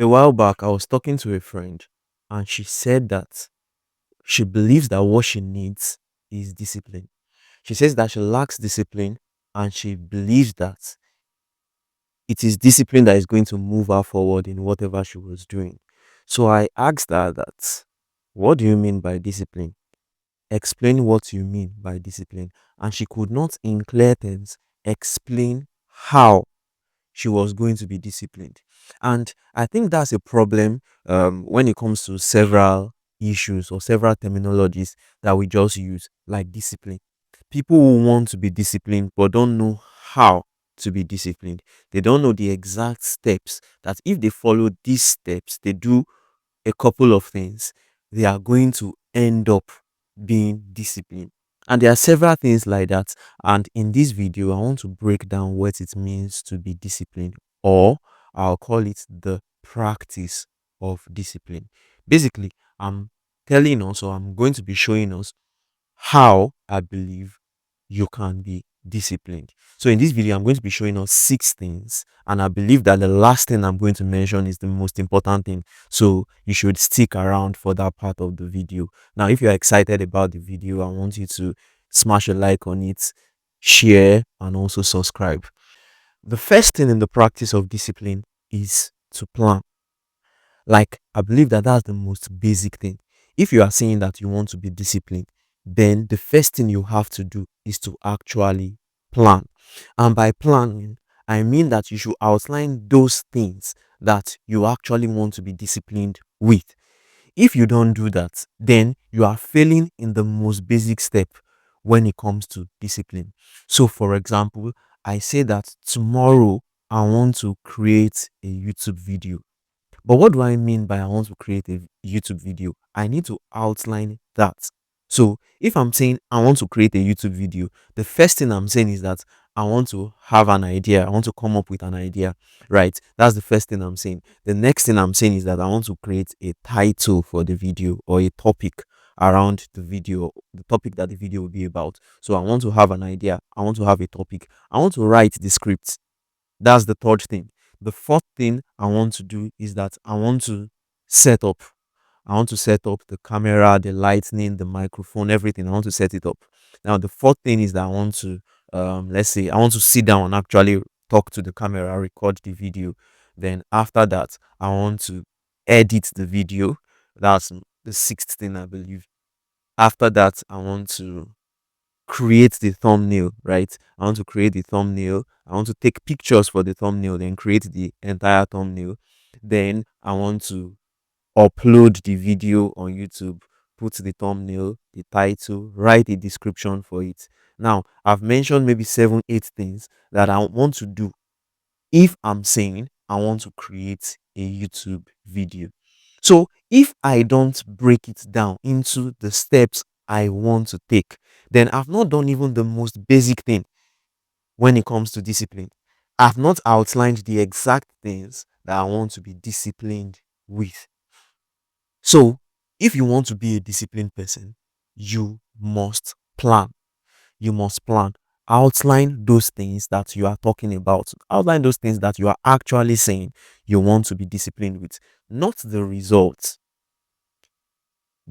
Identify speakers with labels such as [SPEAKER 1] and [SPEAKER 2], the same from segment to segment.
[SPEAKER 1] A while back, I was talking to a friend, and she said that she believes that what she needs is discipline. She says that she lacks discipline, and she believes that it is discipline that is going to move her forward in whatever she was doing. So I asked her that, what do you mean by discipline? Explain what you mean by discipline. And she could not, in clear terms, explain how she was going to be disciplined. And I think that's a problem when it comes to several issues or several terminologies that we just use, like discipline. People who want to be disciplined but don't know how to be disciplined. They don't know the exact steps that if they follow these steps, they do a couple of things, they are going to end up being disciplined. And there are several things like that. And in this video, I want to break down what it means to be disciplined, or I'll call it the practice of discipline. Basically, I'm telling us, or I'm going to be showing us how I believe you can be disciplined. So in this video, I'm going to be showing us 6 things, and I believe that the last thing I'm going to mention is the most important thing. So you should stick around for that part of the video. Now, if you're excited about the video, I want you to smash a like on it, share, and also subscribe. The first thing in the practice of discipline is to plan. Like, I believe that that's the most basic thing. If you are saying that you want to be disciplined, then the first thing you have to do is to actually plan. And by planning, I mean that you should outline those things that you actually want to be disciplined with. If you don't do that, then you are failing in the most basic step when it comes to discipline. So, for example, I say that tomorrow I want to create a YouTube video, but what do I mean by I want to create a YouTube video? I need to outline that. So if I'm saying I want to create a YouTube video, the first thing I'm saying is that I want to have an idea. I want to come up with an idea, right? That's the first thing I'm saying. The next thing I'm saying is that I want to create a title for the video, or a topic around the video, the topic that the video will be about. So I want to have an idea. I want to have a topic. I want to write the script. That's the third thing. The fourth thing I want to do is that I want to set up. I want to set up the camera, the lightning, the microphone, everything. I want to set it up. Now, the fourth thing is that I want to, let's say, I want to sit down and actually talk to the camera, record the video. Then after that, I want to edit the video. That's the sixth thing, I believe. After that, I want to create the thumbnail, right? I want to create the thumbnail. I want to take pictures for the thumbnail, then create the entire thumbnail. Then I want to upload the video on YouTube, put the thumbnail, the title, write a description for it. Now, I've mentioned maybe 7, 8 things that I want to do if I'm saying I want to create a YouTube video. So if I don't break it down into the steps I want to take, then I've not done even the most basic thing when it comes to discipline. I've not outlined the exact things that I want to be disciplined with. So if you want to be a disciplined person, you must plan. You must plan. Outline those things that you are talking about. Outline those things that you are actually saying you want to be disciplined with, not the results.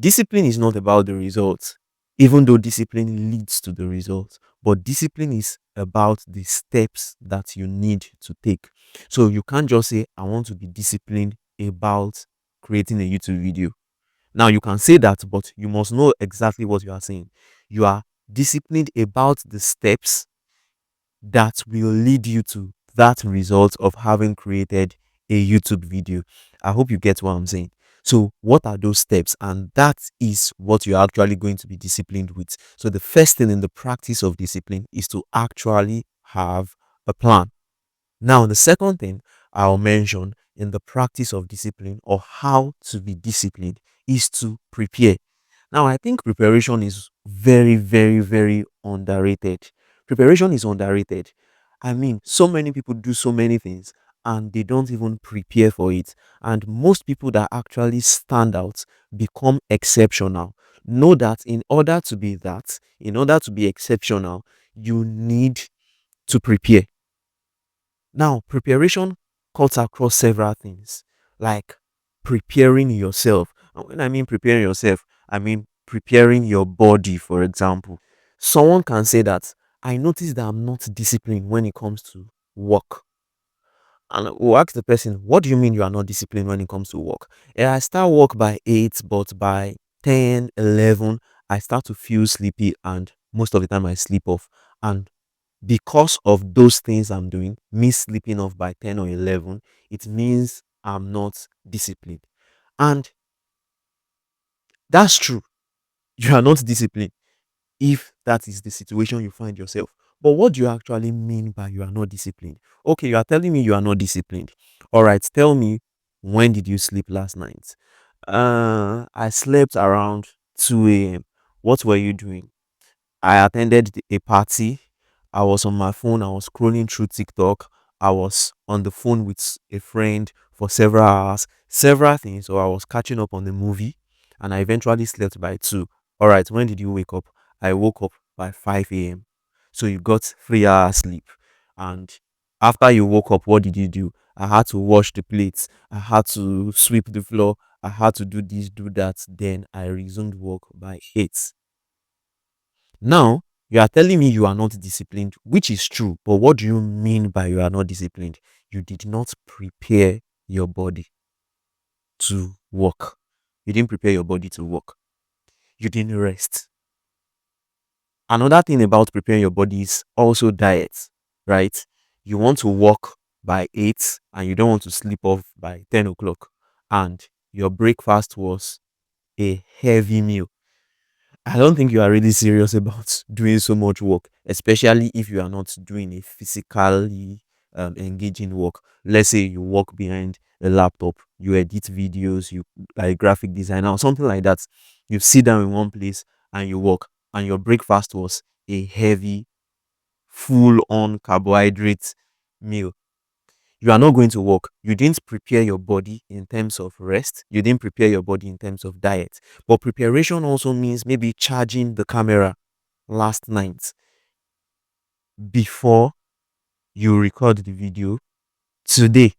[SPEAKER 1] Discipline is not about the results, even though discipline leads to the results. But discipline is about the steps that you need to take. So you can't just say, I want to be disciplined about creating a YouTube video. Now, you can say that, but you must know exactly what you are saying. You are disciplined about the steps that will lead you to that result of having created a YouTube video. I hope you get what I'm saying. So, what are those steps? And that is what you're actually going to be disciplined with. So, the first thing in the practice of discipline is to actually have a plan. Now, the second thing I'll mention in the practice of discipline, or how to be disciplined, is to prepare. Now, I think preparation is very, very, very underrated. Preparation is underrated. I mean, so many people do so many things and they don't even prepare for it. And most people that actually stand out become exceptional. Know that in order to be exceptional, you need to prepare. Now, preparation cuts across several things. like preparing yourself. And when I mean preparing yourself, I mean preparing your body, for example. Someone can say that I notice that I'm not disciplined when it comes to work. And we'll ask the person, what do you mean you are not disciplined when it comes to work? Yeah, I start work by 8, but by 10, 11, I start to feel sleepy, and most of the time I sleep off. And because of those things I'm doing, me sleeping off by 10 or 11, it means I'm not disciplined. And that's true. You are not disciplined if that is the situation you find yourself. But what do you actually mean by you are not disciplined? Okay, you are telling me you are not disciplined. All right, tell me, when did you sleep last night? I slept around 2 a.m. What were you doing? I attended a party. I was on my phone. I was scrolling through TikTok. I was on the phone with a friend for several hours, several things. So I was catching up on the movie, and I eventually slept by 2. All right, when did you wake up? I woke up by 5 a.m. So you got 3 hours sleep. And after you woke up, what did you do? I had to wash the plates. I had to sweep the floor. I had to do this, do that. Then I resumed work by 8. Now, you are telling me you are not disciplined, which is true, but what do you mean by you are not disciplined? You did not prepare your body to work. You didn't prepare your body to work. You didn't rest. Another thing about preparing your body is also diet, right? You want to work by 8 and you don't want to sleep off by 10 o'clock. And your breakfast was a heavy meal. I don't think you are really serious about doing so much work, especially if you are not doing a physically engaging work. Let's say you work behind a laptop, you edit videos, you like graphic designer or something like that. You sit down in one place and you work, and your breakfast was a heavy, full on carbohydrate meal. You are not going to work. You didn't prepare your body in terms of rest. You didn't prepare your body in terms of diet. But preparation also means maybe charging the camera last night before you record the video today,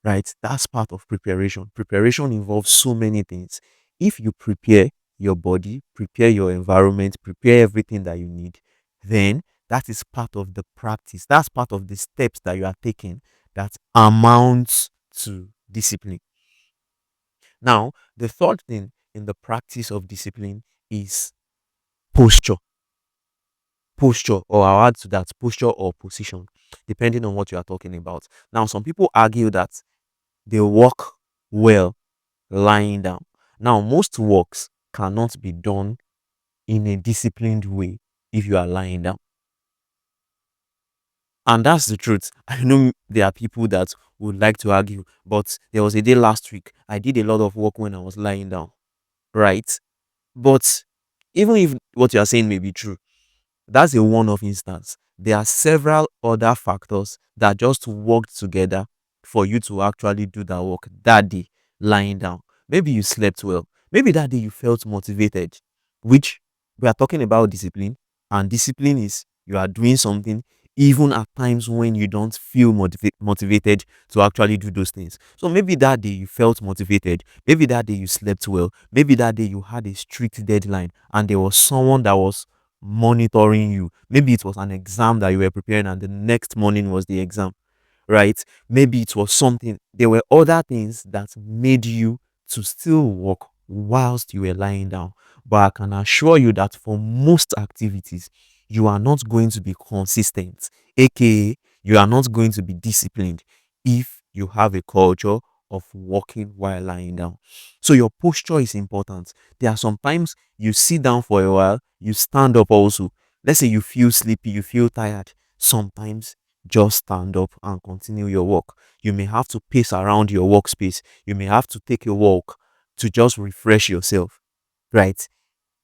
[SPEAKER 1] right? That's part of preparation. Preparation involves so many things. If you prepare your body, prepare your environment, prepare everything that you need, then that is part of the practice. That's part of the steps that you are taking that amounts to discipline. Now, the third thing in the practice of discipline is posture. Posture, or I'll add to that, posture or position, depending on what you are talking about. Now, some people argue that they work well lying down. Now, most works cannot be done in a disciplined way if you are lying down. And that's the truth. I know there are people that would like to argue, but there was a day last week I did a lot of work when I was lying down, right? But even if what you are saying may be true, that's a one-off instance. There are several other factors that just worked together for you to actually do that work that day lying down. Maybe you slept well. Maybe that day you felt motivated, which we are talking about discipline. And discipline is you are doing something even at times when you don't feel motivated to actually do those things. So maybe that day you felt motivated. Maybe that day you slept well. Maybe that day you had a strict deadline and there was someone that was monitoring you. Maybe it was an exam that you were preparing and the next morning was the exam, right? Maybe it was something. There were other things that made you to still work whilst you were lying down. But I can assure you that for most activities, you are not going to be consistent, aka, you are not going to be disciplined if you have a culture of walking while lying down. So, your posture is important. There are sometimes you sit down for a while, you stand up also. Let's say you feel sleepy, you feel tired. Sometimes just stand up and continue your walk. You may have to pace around your workspace. You may have to take a walk to just refresh yourself, right?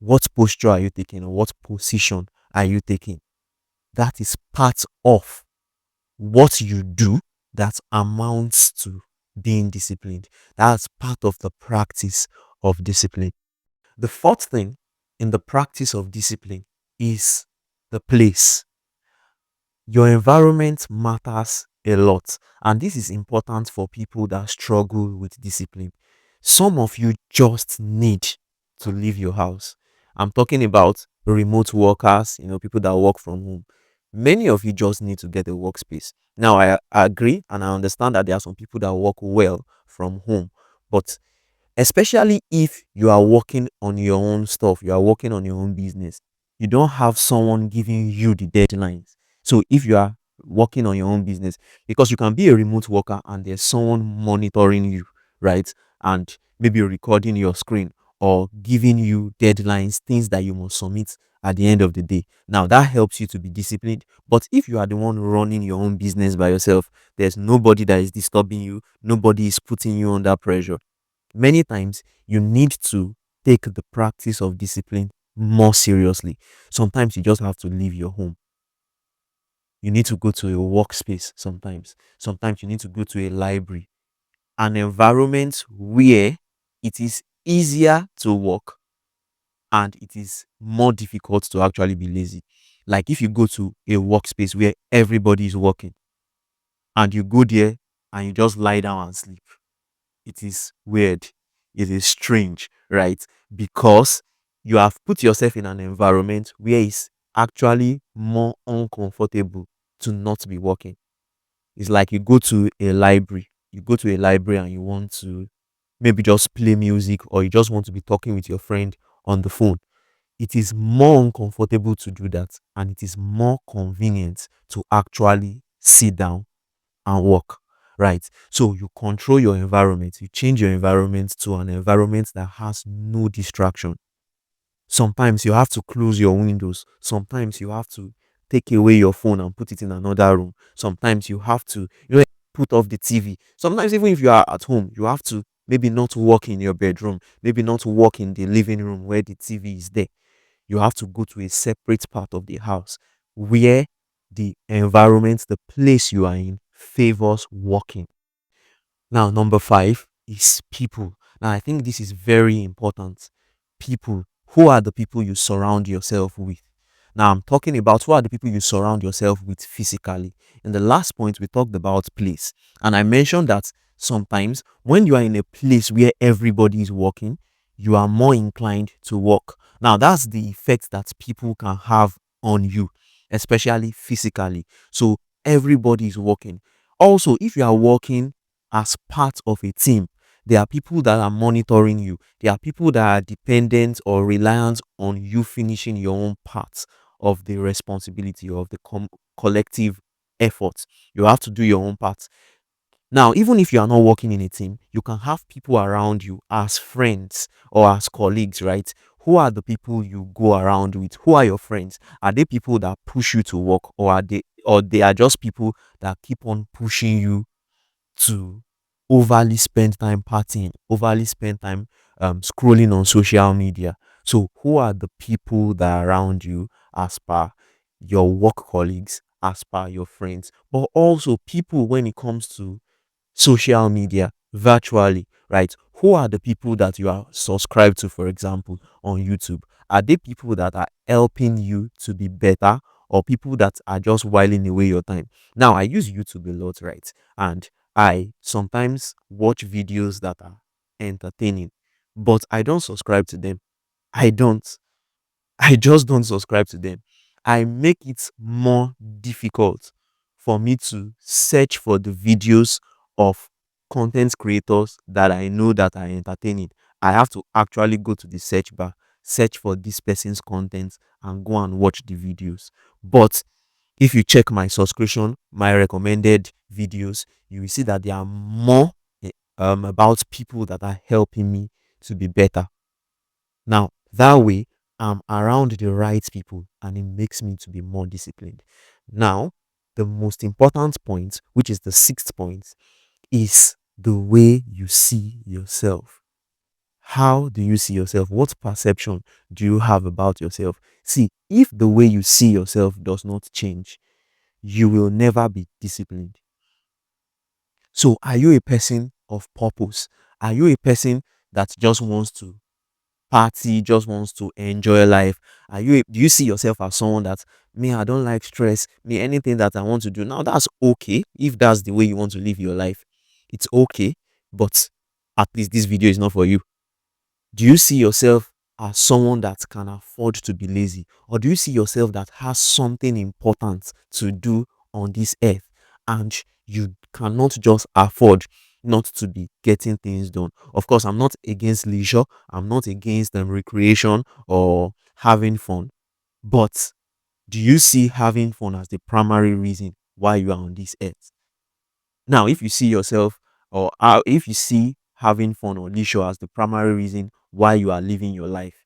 [SPEAKER 1] What posture are you taking, or what position are you taking? That is part of what you do that amounts to being disciplined. That's part of the practice of discipline. The fourth thing in the practice of discipline is the place. Your environment matters a lot. And this is important for people that struggle with discipline. Some of you just need to leave your house. I'm talking about remote workers, people that work from home. Many of you just need to get a workspace. Now, I agree and I understand that there are some people that work well from home, but especially if you are working on your own stuff, you are working on your own business, you don't have someone giving you the deadlines. So if you are working on your own business, because you can be a remote worker and there's someone monitoring you, right? And maybe recording your screen or giving you deadlines, things that you must submit at the end of the day. Now that helps you to be disciplined. But if you are the one running your own business by yourself, there's nobody that is disturbing you, nobody is putting you under pressure. Many times you need to take the practice of discipline more seriously. Sometimes you just have to leave your home. You need to go to a workspace sometimes. Sometimes you need to go to a library, an environment where it is easier to work and it is more difficult to actually be lazy. Like if you go to a workspace where everybody is working and you go there and you just lie down and sleep, it is weird. It is strange, right? Because you have put yourself in an environment where it's actually more uncomfortable to not be working. It's like you go to a library, and you want to maybe just play music or you just want to be talking with your friend on the phone. It is more uncomfortable to do that, and it is more convenient to actually sit down and work, right? So you control your environment, you change your environment to an environment that has no distraction. Sometimes you have to close your windows, sometimes you have to take away your phone and put it in another room. Sometimes you have to, put off the TV. Sometimes, even if you are at home, you have to maybe not walk in your bedroom, maybe not walk in the living room where the TV is there. You have to go to a separate part of the house where the environment, the place you are in, favors walking. Now, number five is people. Now, I think this is very important. People. Who are the people you surround yourself with? Now, I'm talking about who are the people you surround yourself with physically. In the last point, we talked about place. And I mentioned that sometimes when you are in a place where everybody is walking, you are more inclined to walk. Now, that's the effect that people can have on you, especially physically. So, everybody is walking. Also, if you are walking as part of a team, there are people that are monitoring you. There are people that are dependent or reliant on you finishing your own part of the responsibility of the collective effort. You have to do your own part. Now, even if you are not working in a team, you can have people around you as friends or as colleagues, right? Who are the people you go around with? Who are your friends? Are they people that push you to work, or they are just people that keep on pushing you to overly spend time partying, overly spend time scrolling on social media? So, who are the people that are around you as per your work colleagues, as per your friends, but also people when it comes to social media virtually, right? Who are the people that you are subscribed to, for example, on YouTube? Are they people that are helping you to be better, or people that are just whiling away your time? Now, I use YouTube a lot, right? And I sometimes watch videos that are entertaining, but I don't subscribe to them. I don't. I just don't subscribe to them. I make it more difficult for me to search for the videos of content creators that I know that are entertaining. I have to actually go to the search bar, search for this person's content, and go and watch the videos. But if you check my subscription, my recommended videos, you will see that there are more about people that are helping me to be better. Now, that way, I'm around the right people and it makes me to be more disciplined. Now, the most important point, which is the sixth point, is the way you see yourself. How do you see yourself? What perception do you have about yourself? See, if the way you see yourself does not change, you will never be disciplined. So, are you a person of purpose? Are you a person that just wants to party, just wants to enjoy life? Do you see yourself as someone that, me, I don't like stress, me, anything that I want to do now, that's okay. If that's the way you want to live your life, it's okay. But at least this video is not for you. Do you see yourself as someone that can afford to be lazy? Or do you see yourself that has something important to do on this earth, and you cannot just afford not to be getting things done? Of course, I'm not against leisure, I'm not against recreation or having fun, but do you see having fun as the primary reason why you are on this earth? Now, if you see yourself, or if you see having fun or leisure as the primary reason why you are living your life,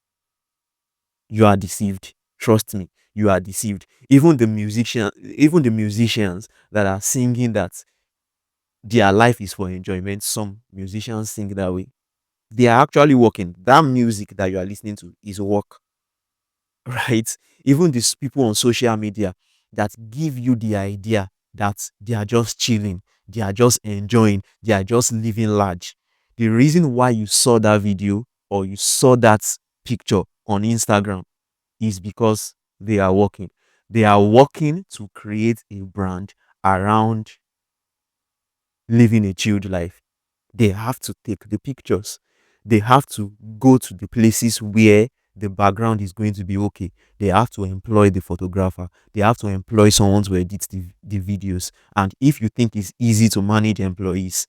[SPEAKER 1] you are deceived. Trust me, you are deceived. Even the musicians that are singing that their life is for enjoyment, some musicians sing that way. They are actually working. That music that you are listening to is work. Right? Even these people on social media that give you the idea that they are just chilling, they are just enjoying, they are just living large. The reason why you saw that video or you saw that picture on Instagram is because they are working. They are working to create a brand around living a chilled life. They have to take the pictures. They have to go to the places where the background is going to be okay. They have to employ the photographer. They have to employ someone to edit the videos. And if you think it's easy to manage employees,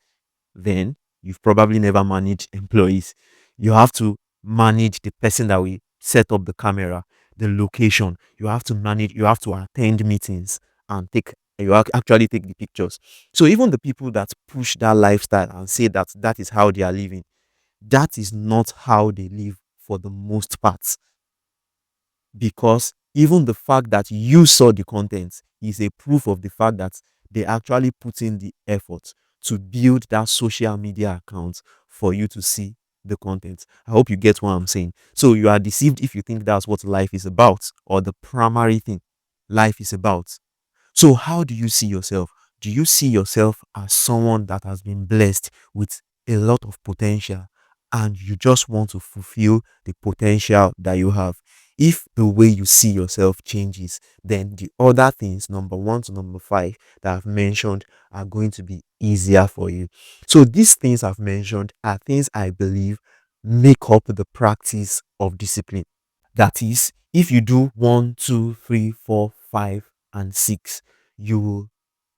[SPEAKER 1] then you've probably never managed employees. You have to manage the person that will set up the camera, the location. You have to manage, you have to attend meetings and actually take the pictures. So even the people that push that lifestyle and say that that is how they are living, that is not how they live for the most part, because even the fact that you saw the content is a proof of the fact that they actually put in the effort to build that social media account for you to see the content. I hope you get what I'm saying. So you are deceived if you think that's what life is about, or the primary thing life is about. So, how do you see yourself? Do you see yourself as someone that has been blessed with a lot of potential, and you just want to fulfill the potential that you have? If the way you see yourself changes, then the other things, number one to number five, that I've mentioned are going to be easier for you. So, these things I've mentioned are things I believe make up the practice of discipline. That is, if you do one, two, three, four, five, and six, you will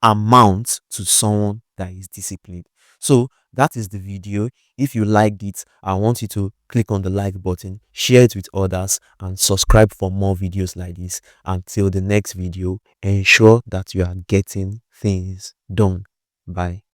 [SPEAKER 1] amount to someone that is disciplined. So that is the video. If you liked it, I want you to click on the like button, share it with others, and subscribe for more videos like this. Until the next video, ensure that you are getting things done. Bye.